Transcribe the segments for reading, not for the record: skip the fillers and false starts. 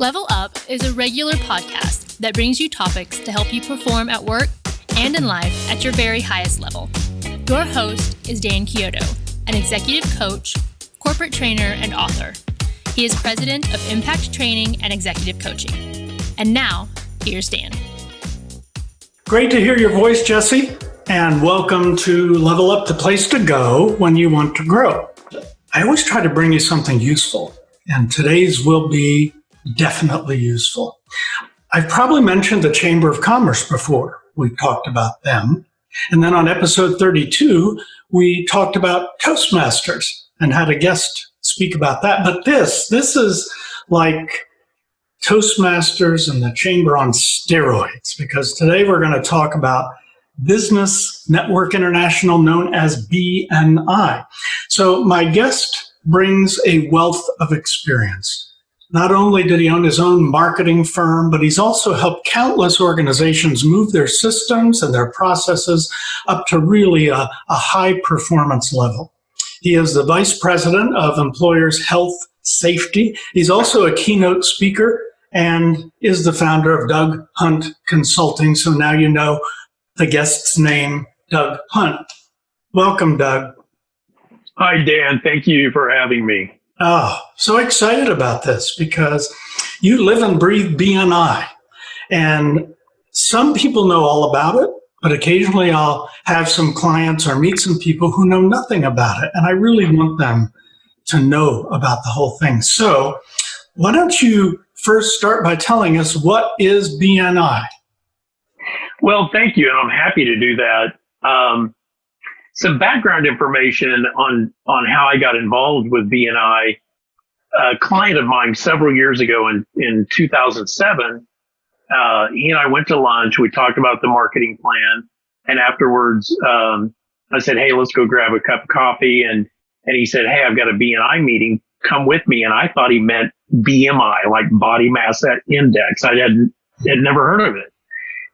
Level Up is a regular podcast that brings you topics to help you perform at work and in life at your very highest level. Your host is Dan Chiodo, an executive coach, corporate trainer, and author. He is president of Impact Training and Executive Coaching. And now, here's Dan. Great to hear your voice, Jesse, and welcome to Level Up, the place to go when you want to grow. I always try to bring you something useful, and today's will be definitely useful. I've probably mentioned the Chamber of Commerce before. We talked about them. And then on episode 32, we talked about Toastmasters and had a guest speak about that. But this is like Toastmasters and the Chamber on steroids, because today we're going to talk about Business Network International, known as BNI. So my guest brings a wealth of experience. Not only did he own his own marketing firm, but he's also helped countless organizations move their systems and their processes up to really a high performance level. He is the vice president of Employers Health Safety. He's also a keynote speaker and is the founder of Doug Hunt Consulting. So now you know the guest's name, Doug Hunt. Welcome, Doug. Hi, Dan. Thank you for having me. Oh, so excited about this because you live and breathe BNI. And some people know all about it, but occasionally I'll have some clients or meet some people who know nothing about it. And I really want them to know about the whole thing. So why don't you first start by telling us, what is BNI? Well, thank you. And I'm happy to do that. Some background information on how I got involved with BNI. A client of mine several years ago in 2007, he and I went to lunch. We talked about the marketing plan. And afterwards, I said, hey, let's go grab a cup of coffee. And he said, hey, I've got a BNI meeting. Come with me. And I thought he meant BMI, like body mass index. I had never heard of it.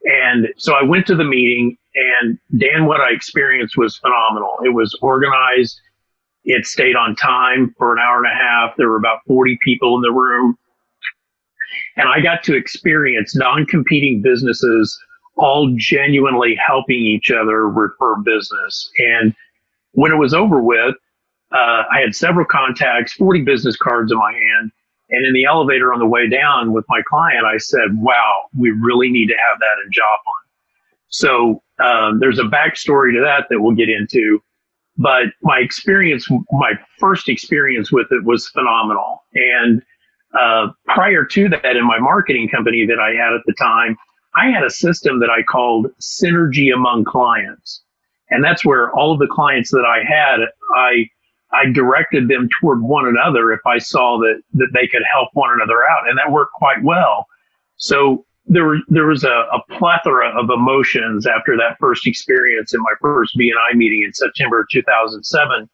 And so I went to the meeting, and Dan, what I experienced was phenomenal. It was organized. It stayed on time for an hour and a half. There were about 40 people in the room. And I got to experience non-competing businesses all genuinely helping each other refer business. And when it was over with, I had several contacts, 40 business cards in my hand. And in the elevator on the way down with my client, I said, wow, we really need to have that in Joplin. So there's a backstory to that we'll get into. But my first experience with it was phenomenal. And prior to that, in my marketing company that I had at the time, I had a system that I called Synergy Among Clients. And that's where all of the clients that I had, I directed them toward one another if I saw that they could help one another out. And that worked quite well. So there was a plethora of emotions after that first experience in my first BNI meeting in September 2007,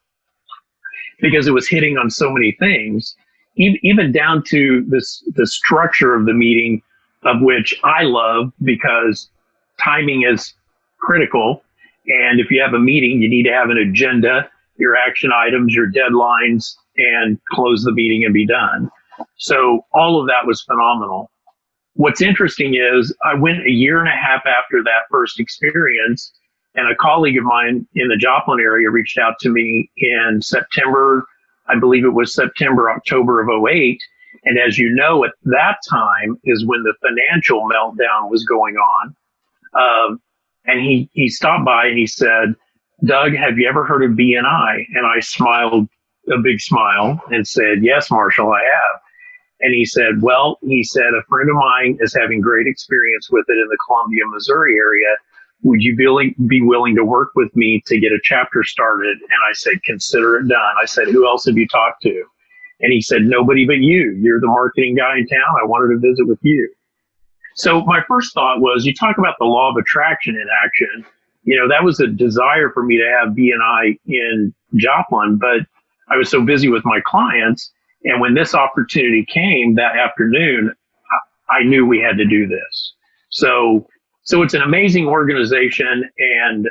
because it was hitting on so many things, even down to the structure of the meeting, of which I love because timing is critical. And if you have a meeting, you need to have an agenda, your action items, your deadlines, and close the meeting and be done. So all of that was phenomenal. What's interesting is I went a year and a half after that first experience, and a colleague of mine in the Joplin area reached out to me in September, I believe it was October of 2008. And as you know, at that time is when the financial meltdown was going on. And he stopped by and he said, Doug, have you ever heard of BNI? And I smiled a big smile and said, yes, Marshall, I have. And he said, a friend of mine is having great experience with it in the Columbia, Missouri area. Would you be willing to work with me to get a chapter started? And I said, consider it done. I said, who else have you talked to? And he said, nobody but you. You're the marketing guy in town. I wanted to visit with you. So my first thought was, you talk about the law of attraction in action. You know, that was a desire for me to have BNI in Joplin, but I was so busy with my clients. And when this opportunity came that afternoon, I knew we had to do this. So it's an amazing organization, and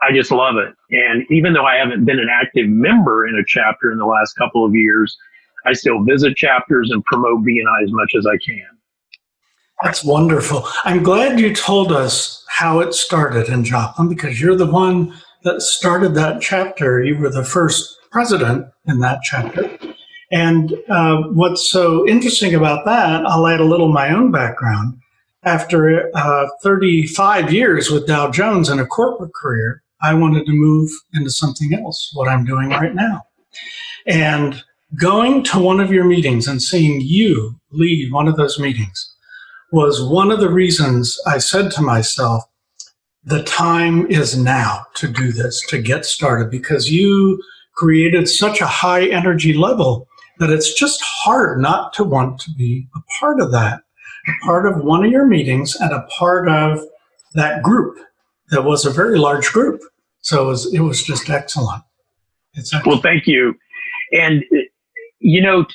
I just love it. And even though I haven't been an active member in a chapter in the last couple of years, I still visit chapters and promote BNI as much as I can. That's wonderful. I'm glad you told us how it started in Joplin, because you're the one that started that chapter. You were the first president in that chapter. And what's so interesting about that, I'll add a little my own background. After 35 years with Dow Jones in a corporate career, I wanted to move into something else, what I'm doing right now. And going to one of your meetings and seeing you lead one of those meetings was one of the reasons I said to myself, the time is now to do this, to get started, because you created such a high energy level that it's just hard not to want to be a part of that, a part of one of your meetings and a part of that group that was a very large group. So it was just excellent. Well, thank you. And, you know,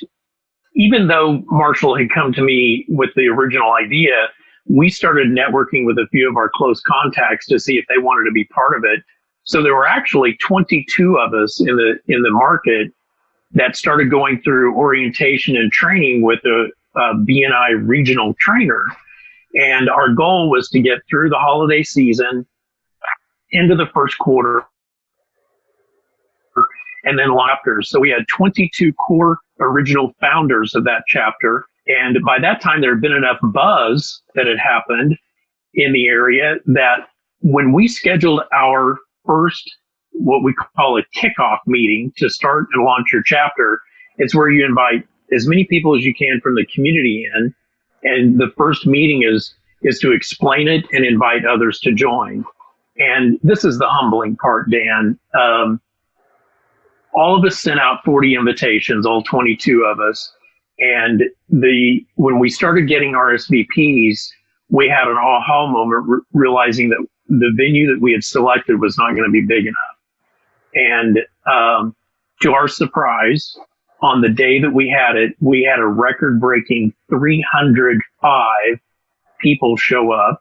even though Marshall had come to me with the original idea, we started networking with a few of our close contacts to see if they wanted to be part of it. So there were actually 22 of us in the market that started going through orientation and training with a BNI regional trainer. And our goal was to get through the holiday season into the first quarter and then chapters. So we had 22 core original founders of that chapter. And by that time, there had been enough buzz that had happened in the area that when we scheduled our first, what we call a kickoff meeting to start and launch your chapter, it's where you invite as many people as you can from the community in. And the first meeting is to explain it and invite others to join. And this is the humbling part, Dan. All of us sent out 40 invitations, all 22 of us. And when we started getting RSVPs, we had an aha moment, realizing that the venue that we had selected was not going to be big enough. And to our surprise, on the day that we had it, we had a record-breaking 305 people show up,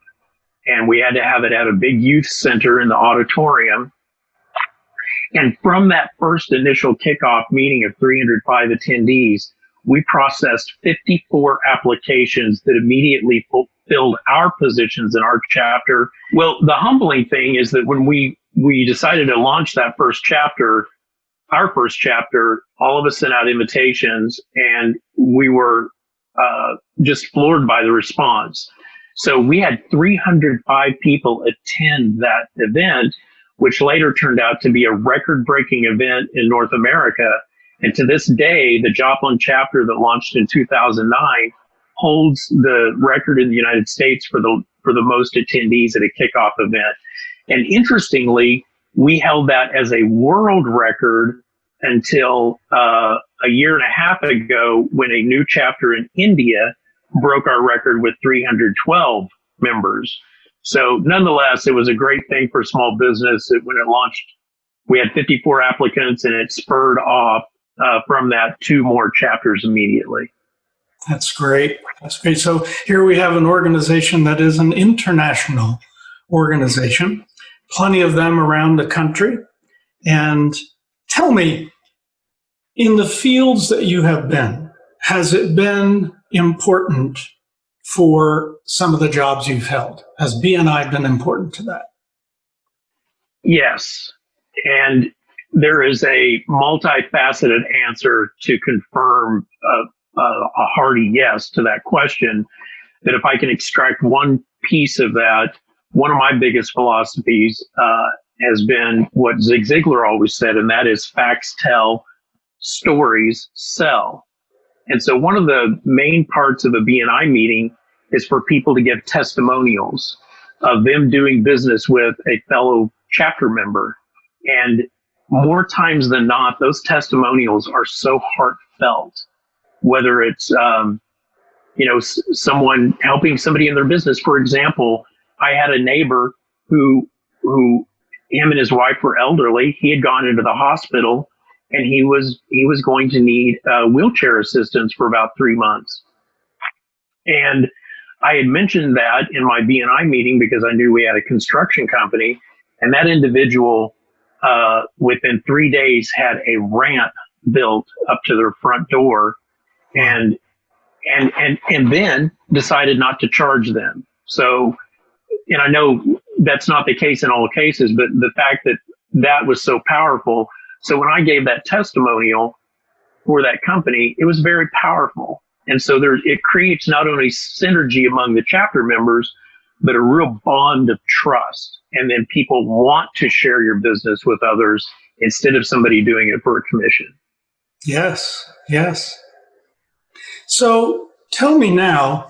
and we had to have it at a big youth center in the auditorium. And from that first initial kickoff meeting of 305 attendees, we processed 54 applications that immediately fulfilled our positions in our chapter. Well, the humbling thing is that when we decided to launch that first chapter, our first chapter, all of us sent out invitations, and we were just floored by the response. So we had 305 people attend that event, which later turned out to be a record-breaking event in North America. And to this day, the Joplin chapter that launched in 2009 holds the record in the United States for the most attendees at a kickoff event. And interestingly, we held that as a world record until a year and a half ago, when a new chapter in India broke our record with 312 members. So nonetheless, it was a great thing for small business. When it launched, we had 54 applicants, and it spurred off from that 2 more chapters immediately. That's great. That's great. So here we have an organization that is an international organization, plenty of them around the country. And tell me, in the fields that you have been, has it been important for some of the jobs you've held? Has BNI been important to that? Yes. And there is a multifaceted answer to confirm a hearty yes to that question. That if I can extract one piece of that, one of my biggest philosophies has been what Zig Ziglar always said, and that is facts tell, stories sell. And so one of the main parts of a BNI meeting is for people to give testimonials of them doing business with a fellow chapter member. And more times than not, those testimonials are so heartfelt, whether it's, someone helping somebody in their business. For example, I had a neighbor who him and his wife were elderly. He had gone into the hospital, and he was going to need wheelchair assistance for about 3 months. And I had mentioned that in my BNI meeting because I knew we had a construction company, and that individual within 3 days had a ramp built up to their front door and then decided not to charge them. So, and I know that's not the case in all cases, but the fact that that was so powerful. So when I gave that testimonial for that company, it was very powerful. And so it creates not only synergy among the chapter members, but a real bond of trust. And then people want to share your business with others instead of somebody doing it for a commission. Yes, yes. So tell me now,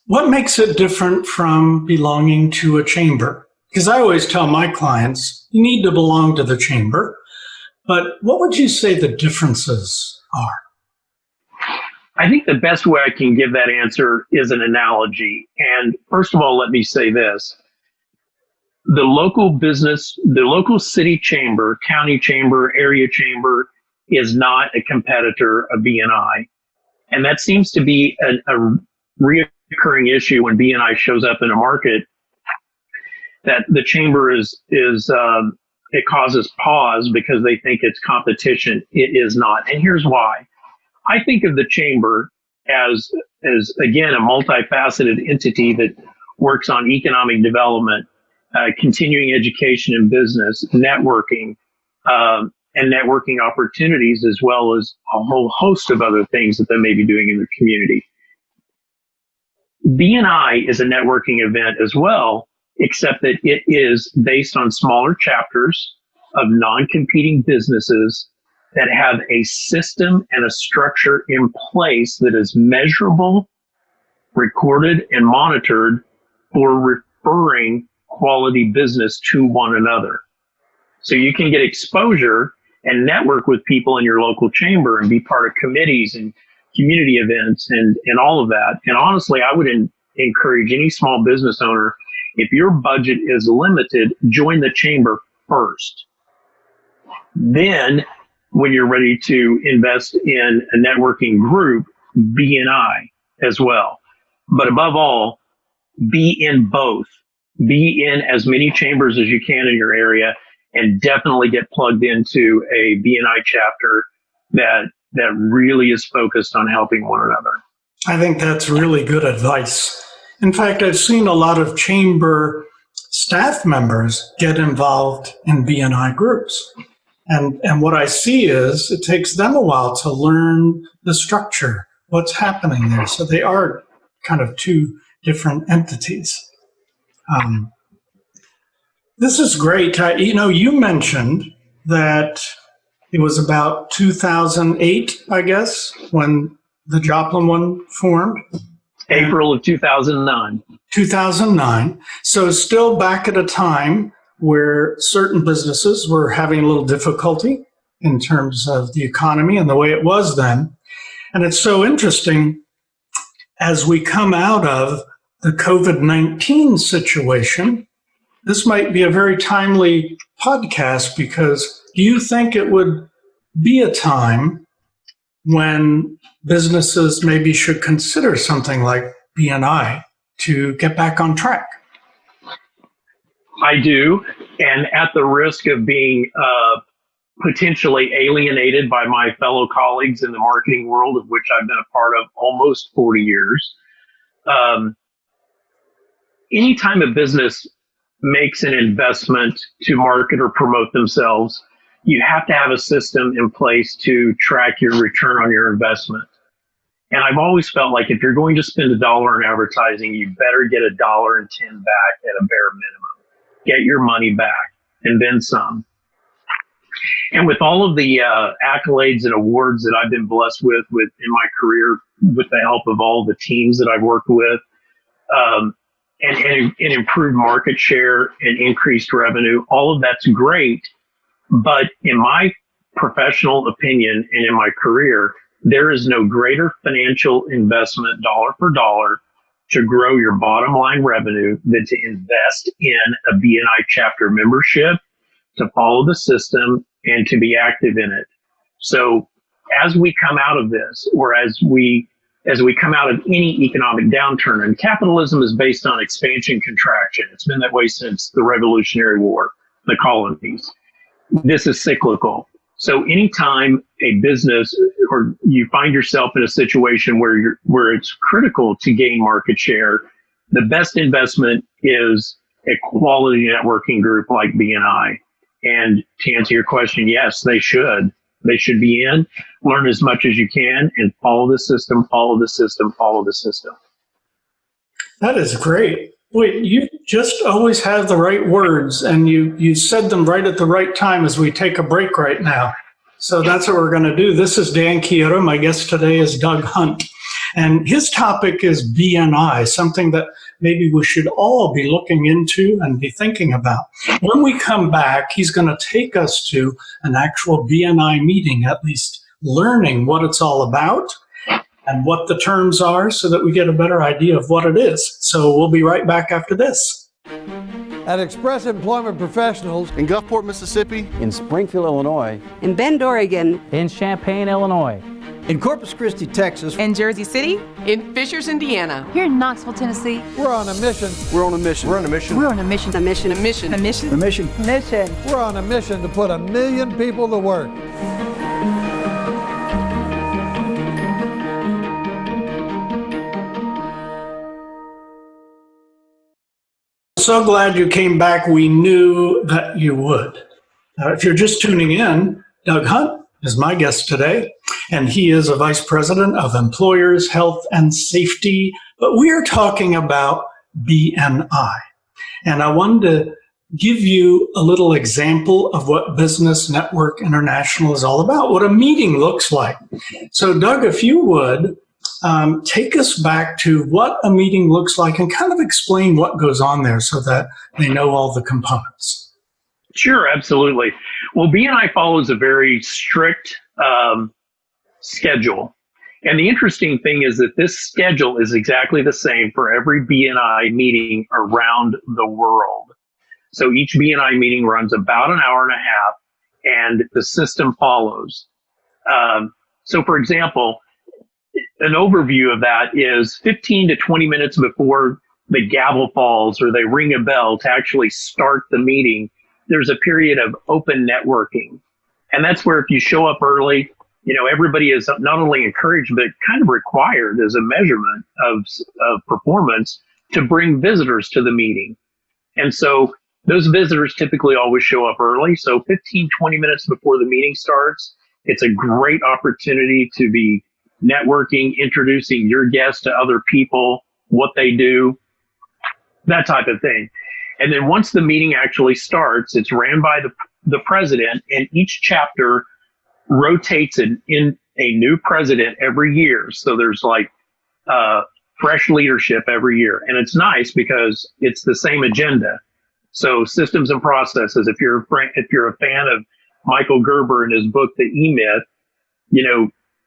what makes it different from belonging to a chamber? Because I always tell my clients, you need to belong to the chamber. But what would you say the differences are? I think the best way I can give that answer is an analogy. And first of all, let me say this. The local city chamber, county chamber, area chamber is not a competitor of BNI. And that seems to be a reoccurring issue when BNI shows up in a market, that the chamber it causes pause because they think it's competition. It is not. And here's why. I think of the chamber as again, a multifaceted entity that works on economic development, continuing education and business, networking, and networking opportunities, as well as a whole host of other things that they may be doing in the community. BNI is a networking event as well, except that it is based on smaller chapters of non-competing businesses that have a system and a structure in place that is measurable, recorded, and monitored for referring quality business to one another. So you can get exposure and network with people in your local chamber and be part of committees and community events and all of that. And honestly, I would encourage any small business owner, if your budget is limited, join the chamber first. Then, when you're ready to invest in a networking group, BNI as well. But above all, be in both. Be in as many chambers as you can in your area, and definitely get plugged into a BNI chapter that really is focused on helping one another. I think that's really good advice. In fact, I've seen a lot of chamber staff members get involved in BNI groups. And what I see is it takes them a while to learn the structure, what's happening there. So they are kind of two different entities. This is great. You mentioned that it was about 2008, I guess, when the Joplin one formed. April of 2009. 2009. So still back at a time where certain businesses were having a little difficulty in terms of the economy and the way it was then. And it's so interesting as we come out of the COVID-19 situation. This might be a very timely podcast, because do you think it would be a time when businesses maybe should consider something like BNI to get back on track? I do, and at the risk of being potentially alienated by my fellow colleagues in the marketing world, of which I've been a part of almost 40 years, anytime a business makes an investment to market or promote themselves, you have to have a system in place to track your return on your investment. And I've always felt like if you're going to spend $1 in advertising, you better get $1.10 back at a bare minimum. Get your money back and then some. And with all of the accolades and awards that I've been blessed with in my career, with the help of all the teams that I've worked with, and improved market share and increased revenue, all of that's great. But in my professional opinion and in my career, there is no greater financial investment dollar for dollar to grow your bottom line revenue than to invest in a BNI chapter membership, to follow the system, and to be active in it. So as we come out of this, or as we come out of any economic downturn, and capitalism is based on expansion, contraction. It's been that way since the Revolutionary War, the colonies. This is cyclical. So anytime a business or you find yourself in a situation where it's critical to gain market share, the best investment is a quality networking group like BNI. And to answer your question, yes, they should. They should be in, learn as much as you can, and follow the system, follow the system, follow the system. That is great. Wait, you just always have the right words, and you said them right at the right time as we take a break right now. So that's what we're going to do. This is Dan Chiodo. My guest today is Doug Hunt. And his topic is BNI, something that maybe we should all be looking into and be thinking about. When we come back, he's going to take us to an actual BNI meeting, at least learning what it's all about and what the terms are so that we get a better idea of what it is. So we'll be right back after this. At Express Employment Professionals in Gulfport, Mississippi, in Springfield, Illinois, in Bend, Oregon, in Champaign, Illinois, in Corpus Christi, Texas, in Jersey City, in Fishers, Indiana, here in Knoxville, Tennessee. We're on a mission. We're on a mission. We're on a mission. We're on a mission. A mission. A mission. A mission. A mission. Mission. We're on a mission to put 1 million people to work. So glad you came back. We knew that you would. If you're just tuning in, Doug Hunt is my guest today, and he is a vice president of employers, health, and safety. But we are talking about BNI. And I wanted to give you a little example of what Business Network International is all about, what a meeting looks like. So Doug, if you would, take us back to what a meeting looks like and kind of explain what goes on there so that they know all the components. Sure, absolutely. Well, BNI follows a very strict schedule. And the interesting thing is that this schedule is exactly the same for every BNI meeting around the world. So each BNI meeting runs about an hour and a half, and the system follows. So, for example, an overview of that is 15 to 20 minutes before the gavel falls or they ring a bell to actually start the meeting, there's a period of open networking. And that's where if you show up early, everybody is not only encouraged, but kind of required as a measurement of performance to bring visitors to the meeting. And so those visitors typically always show up early. So 15, 20 minutes before the meeting starts, it's a great opportunity to be networking, introducing your guests to other people, what they do, that type of thing. And then once the meeting actually starts, it's ran by the president, and each chapter rotates in a new president every year. So there's fresh leadership every year. And it's nice because it's the same agenda. So systems and processes, if you're a fan of Michael Gerber and his book, The E-Myth,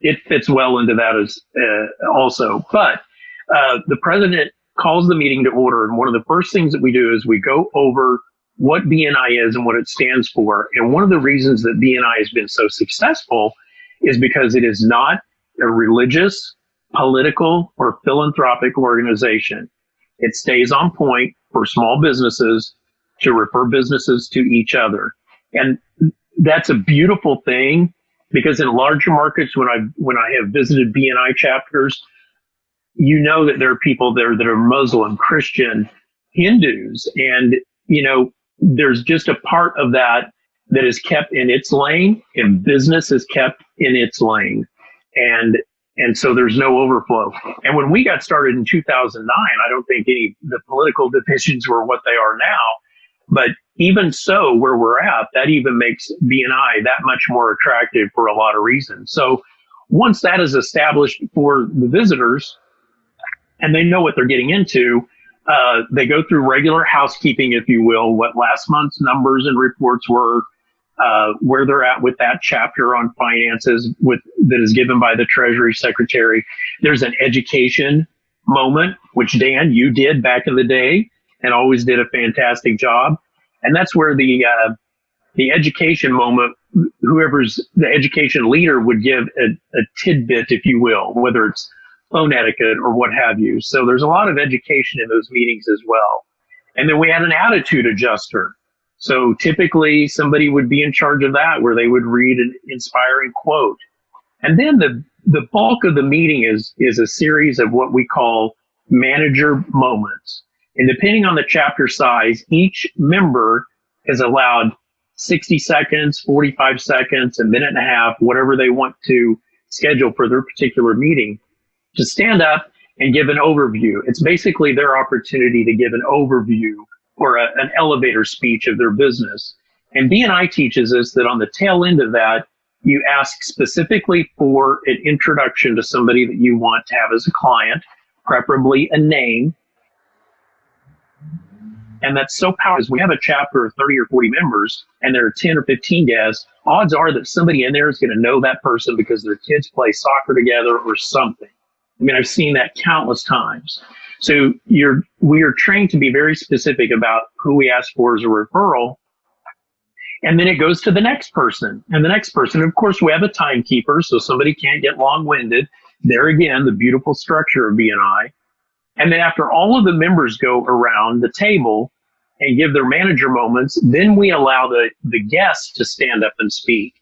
it fits well into that as also. But the president calls the meeting to order. And one of the first things that we do is we go over what BNI is and what it stands for. And one of the reasons that BNI has been so successful is because it is not a religious, political, or philanthropic organization. It stays on point for small businesses to refer businesses to each other. And that's a beautiful thing, because in larger markets, when I have visited BNI chapters, that there are people there that are Muslim, Christian, Hindus, and there's just a part of that is kept in its lane, and business is kept in its lane, and so there's no overflow. And when we got started in 2009, I don't think the political divisions were what they are now, but even so, where we're at, that even makes BNI that much more attractive for a lot of reasons. So once that is established for the visitors and they know what they're getting into, they go through regular housekeeping, if you will, what last month's numbers and reports were, where they're at with that chapter on finances that is given by the Treasury Secretary. There's an education moment, which Dan, you did back in the day and always did a fantastic job. And that's where the education moment, whoever's the education leader would give a tidbit, if you will, whether it's phone etiquette or what have you. So there's a lot of education in those meetings as well. And then we had an attitude adjuster. So typically somebody would be in charge of that, where they would read an inspiring quote. And then the bulk of the meeting is a series of what we call manager moments. And depending on the chapter size, each member is allowed 60 seconds, 45 seconds, a minute and a half, whatever they want to schedule for their particular meeting, to stand up and give an overview. It's basically their opportunity to give an overview or an elevator speech of their business. And BNI teaches us that on the tail end of that, you ask specifically for an introduction to somebody that you want to have as a client, preferably a name. And that's so powerful. We have a chapter of 30 or 40 members and there are 10 or 15 guests. Odds are that somebody in there is going to know that person because their kids play soccer together or something. I mean, I've seen that countless times. So we are trained to be very specific about who we ask for as a referral. And then it goes to the next person and the next person. Of course, we have a timekeeper, so somebody can't get long-winded. There again, the beautiful structure of BNI. And then after all of the members go around the table and give their manager moments, then we allow the guests to stand up and speak.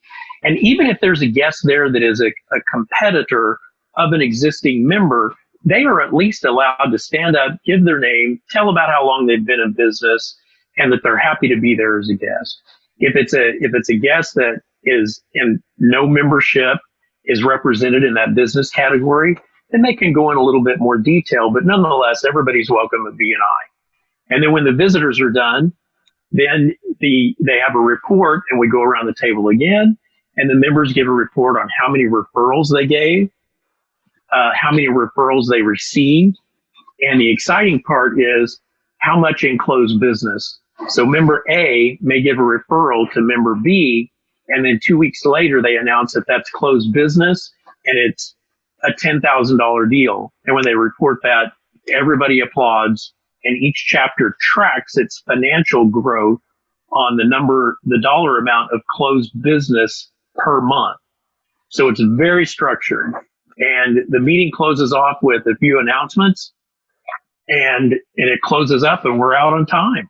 And even if there's a guest there that is a competitor of an existing member, they are at least allowed to stand up, give their name, tell about how long they've been in business, and that they're happy to be there as a guest. If it's a guest that is in no membership, is represented in that business category, then they can go in a little bit more detail, but nonetheless, everybody's welcome at BNI. And then when the visitors are done, then they have a report and we go around the table again, and the members give a report on how many referrals they gave, how many referrals they received, and the exciting part is how much in closed business. So member A may give a referral to member B, and then 2 weeks later they announce that that's closed business and it's a $10,000 deal. And when they report that, everybody applauds, and each chapter tracks its financial growth on the dollar amount of closed business per month. So it's very structured. And the meeting closes off with a few announcements, and it closes up and we're out on time.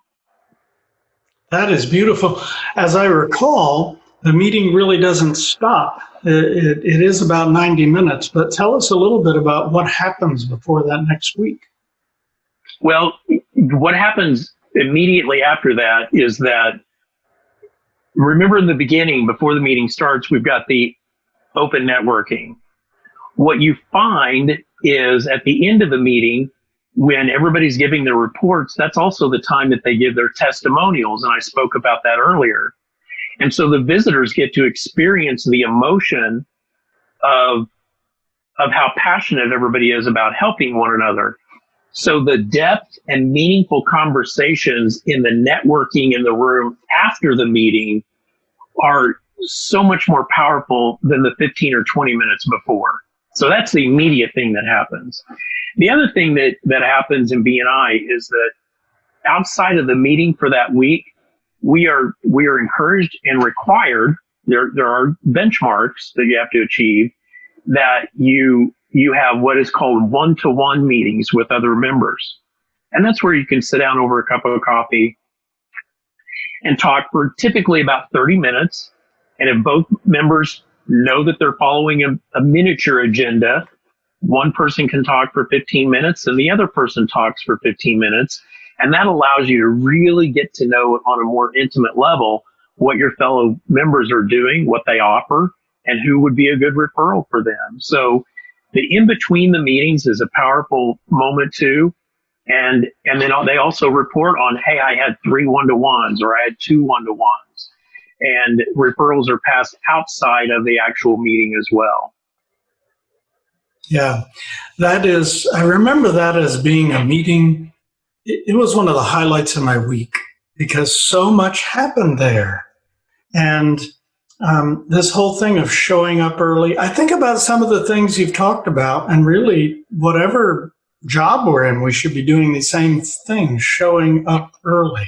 That is beautiful. As I recall, the meeting really doesn't stop. It is about 90 minutes, but tell us a little bit about what happens before that next week. Well, what happens immediately after that is that, remember in the beginning, before the meeting starts, we've got the open networking. What you find is at the end of the meeting, when everybody's giving their reports, that's also the time that they give their testimonials. And I spoke about that earlier. And so the visitors get to experience the emotion of how passionate everybody is about helping one another. So the depth and meaningful conversations in the networking in the room after the meeting are so much more powerful than the 15 or 20 minutes before. So that's the immediate thing that happens. The other thing that happens in BNI is that outside of the meeting for that week, we are encouraged and required, there are benchmarks that you have to achieve, that you have what is called one-to-one meetings with other members. And that's where you can sit down over a cup of coffee and talk for typically about 30 minutes. And if both members know that they're following a miniature agenda, one person can talk for 15 minutes and the other person talks for 15 minutes. And that allows you to really get to know on a more intimate level what your fellow members are doing, what they offer, and who would be a good referral for them. So the in between the meetings is a powerful moment too. And then they also report on, hey, I had 3 one-to-ones or I had 2 one-to-ones. And referrals are passed outside of the actual meeting as well. Yeah, I remember that as being a meeting. It was one of the highlights of my week because so much happened there. And this whole thing of showing up early, I think about some of the things you've talked about, and really whatever job we're in, we should be doing the same thing, showing up early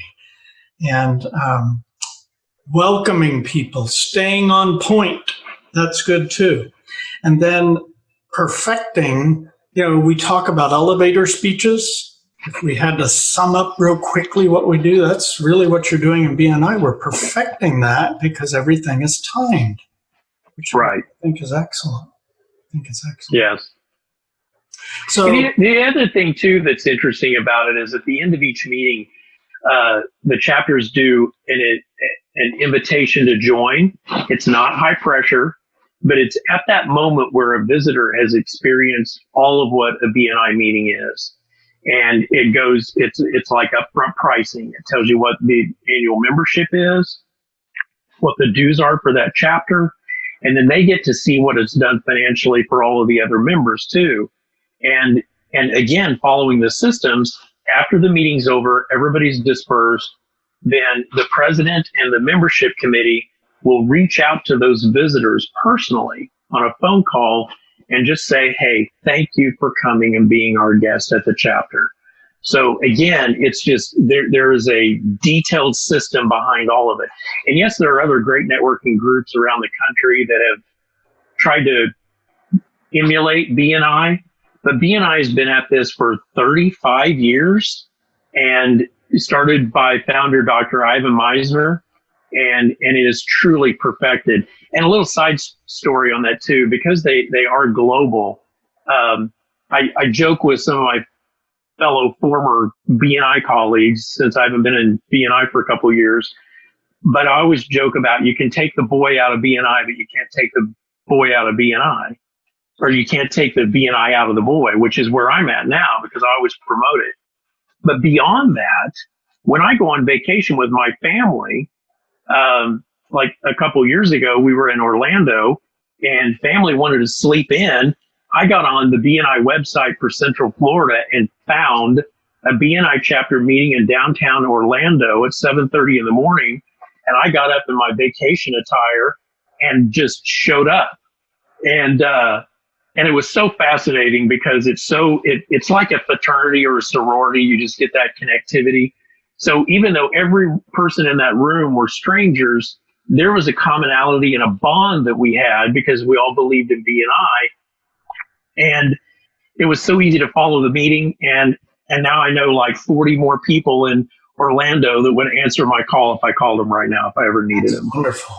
and welcoming people, staying on point. That's good too. And then perfecting, we talk about elevator speeches. if we had to sum up real quickly what we do, that's really what you're doing in BNI. We're perfecting that because everything is timed, which Right. I think is excellent. Yes. So The other thing too that's interesting about it is at the end of each meeting, the chapters do an invitation to join. It's not high pressure, but it's at that moment where a visitor has experienced all of what a BNI meeting is. And it's like upfront pricing. It tells you what the annual membership is, what the dues are for that chapter, and then they get to see what it's done financially for all of the other members too. And again, following the systems, after the meeting's over, everybody's dispersed, then the president and the membership committee will reach out to those visitors personally on a phone call and just say, hey, thank you for coming and being our guest at the chapter. So again, it's just there is a detailed system behind all of it. And yes, there are other great networking groups around the country that have tried to emulate BNI, but BNI has been at this for 35 years and started by founder Dr. Ivan Meisner, and it is truly perfected. And a little side story on that too, because they are global. I joke with some of my fellow former BNI colleagues, since I haven't been in BNI for a couple of years, but I always joke about you can take the boy out of BNI, but you can't take the boy out of BNI, or you can't take the BNI out of the boy, which is where I'm at now because I always promote it. But beyond that, when I go on vacation with my family, like a couple of years ago, we were in Orlando and family wanted to sleep in. I got on the BNI website for Central Florida and found a BNI chapter meeting in downtown Orlando at 7:30 in the morning. And I got up in my vacation attire and just showed up. And it was so fascinating because it's like a fraternity or a sorority. You just get that connectivity. So even though every person in that room were strangers, there was a commonality and a bond that we had because we all believed in BNI. And it was so easy to follow the meeting. And now I know like 40 more people in Orlando that would answer my call if I called them right now, if I ever needed them. Wonderful.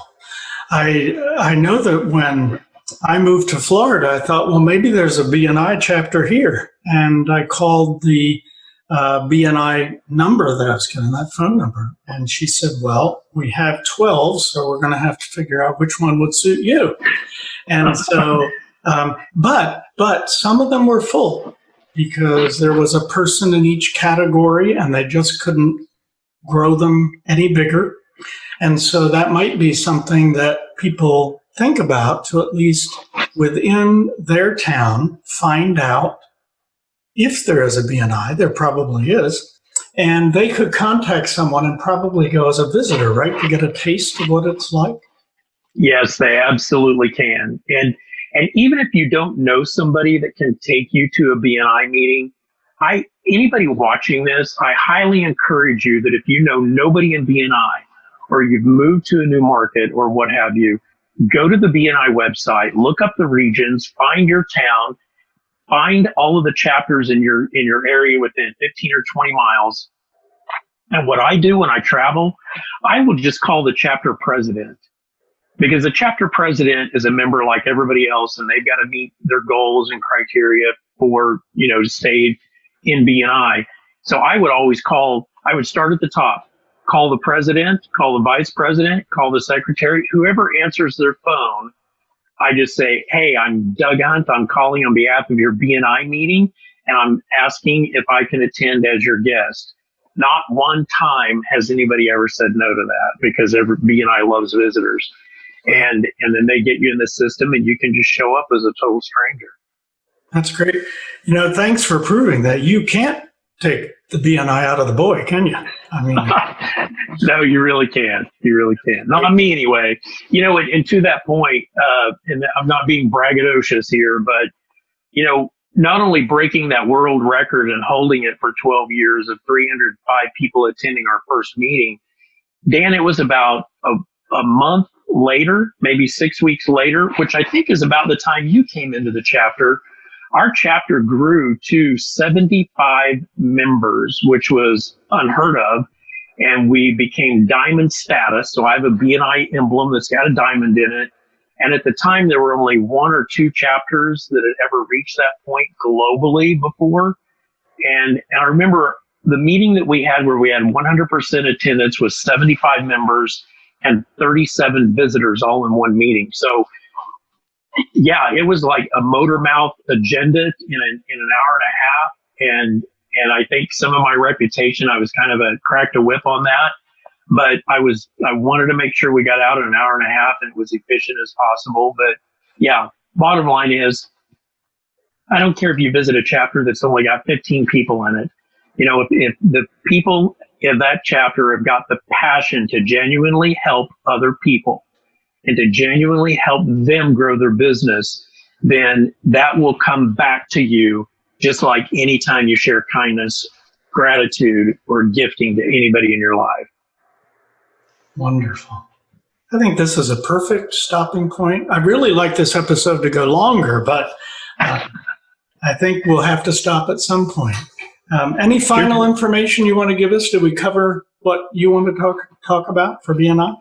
I know that when I moved to Florida, I thought, well, maybe there's a BNI chapter here. And I called the BNI number that I was getting, that phone number. And she said, well, we have 12, so we're going to have to figure out which one would suit you. And so, but some of them were full because there was a person in each category and they just couldn't grow them any bigger. And so that might be something that people think about to at least within their town find out if there is a BNI. There probably is. And they could contact someone and probably go as a visitor, right, to get a taste of what it's like. Yes, they absolutely can. And even if you don't know somebody that can take you to a BNI meeting, anybody watching this, I highly encourage you that if you know nobody in BNI or you've moved to a new market or what have you, go to the BNI website, look up the regions, find your town, find all of the chapters in your area within 15 or 20 miles. And what I do when I travel, I will just call the chapter president, because the chapter president is a member like everybody else, and they've got to meet their goals and criteria for, to stay in BNI. So I would start at the top, call the president, call the vice president, call the secretary, whoever answers their phone. I just say, hey, I'm Doug Hunt. I'm calling on behalf of your BNI meeting, and I'm asking if I can attend as your guest. Not one time has anybody ever said no to that, because BNI loves visitors. And then they get you in the system and you can just show up as a total stranger. That's great. Thanks for proving that you can't take the BNI out of the boy, can you? I mean, no, you really can. You really can. Not me anyway. And to that point, and I'm not being braggadocious here, but, not only breaking that world record and holding it for 12 years of 305 people attending our first meeting, Dan, it was about a month later, maybe 6 weeks later, which I think is about the time you came into the chapter. our chapter grew to 75 members, which was unheard of. And we became diamond status. So I have a BNI emblem that's got a diamond in it. And at the time, there were only one or two chapters that had ever reached that point globally before. And I remember the meeting that we had where we had 100% attendance with 75 members and 37 visitors all in one meeting. So yeah, it was like a motor mouth agenda in an hour and a half. And I think some of my reputation, I was kind of cracked a whip on that. But I wanted to make sure we got out in an hour and a half and it was efficient as possible. But yeah, bottom line is, I don't care if you visit a chapter that's only got 15 people in it. You know, if the people in that chapter have got the passion to genuinely help other people and to genuinely help them grow their business, then that will come back to you just like anytime you share kindness, gratitude, or gifting to anybody in your life. Wonderful. I think this is a perfect stopping point. I'd really like this episode to go longer, but I think we'll have to stop at some point. Any final information you want to give us? Did we cover what you want to talk about for BNI?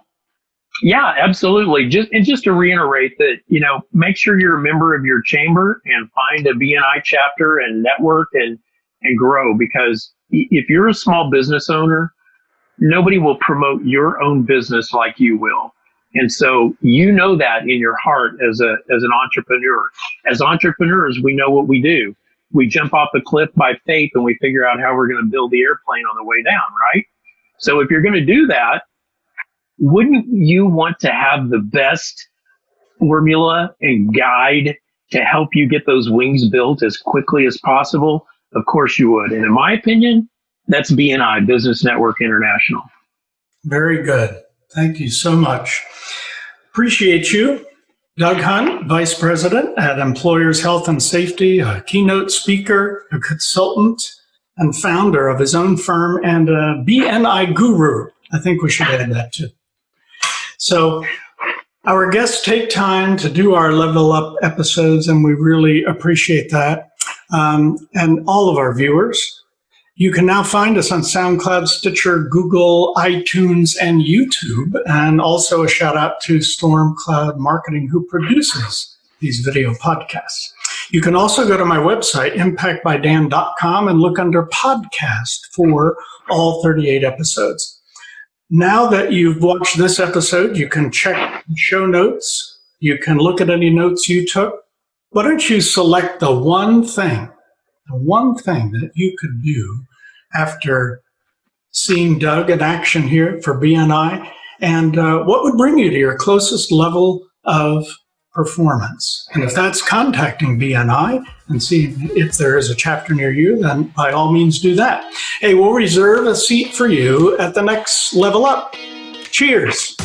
Yeah, absolutely. Just to reiterate that, you know, make sure you're a member of your chamber and find a BNI chapter and network and grow, because if you're a small business owner, nobody will promote your own business like you will. And so you know that in your heart as an entrepreneur. As entrepreneurs, we know what we do. We jump off the cliff by faith and we figure out how we're going to build the airplane on the way down, right? So if you're going to do that, wouldn't you want to have the best formula and guide to help you get those wings built as quickly as possible? Of course you would. And in my opinion, that's BNI, Business Network International. Very good. Thank you so much. Appreciate you. Doug Hunt, Vice President at Employers Health and Safety, a keynote speaker, a consultant, and founder of his own firm, and a BNI guru. I think we should add that too. So our guests take time to do our Level Up episodes, and we really appreciate that. And all of our viewers. You can now find us on SoundCloud, Stitcher, Google, iTunes, and YouTube. And also a shout out to Storm Cloud Marketing, who produces these video podcasts. You can also go to my website, impactbydan.com, and look under podcast for all 38 episodes. Now that you've watched this episode, you can check show notes. You can look at any notes you took. Why don't you select the one thing that you could do after seeing Doug in action here for BNI, and what would bring you to your closest level of performance? And if that's contacting BNI and seeing if there is a chapter near you, then by all means do that. Hey, we'll reserve a seat for you at the next Level Up. Cheers.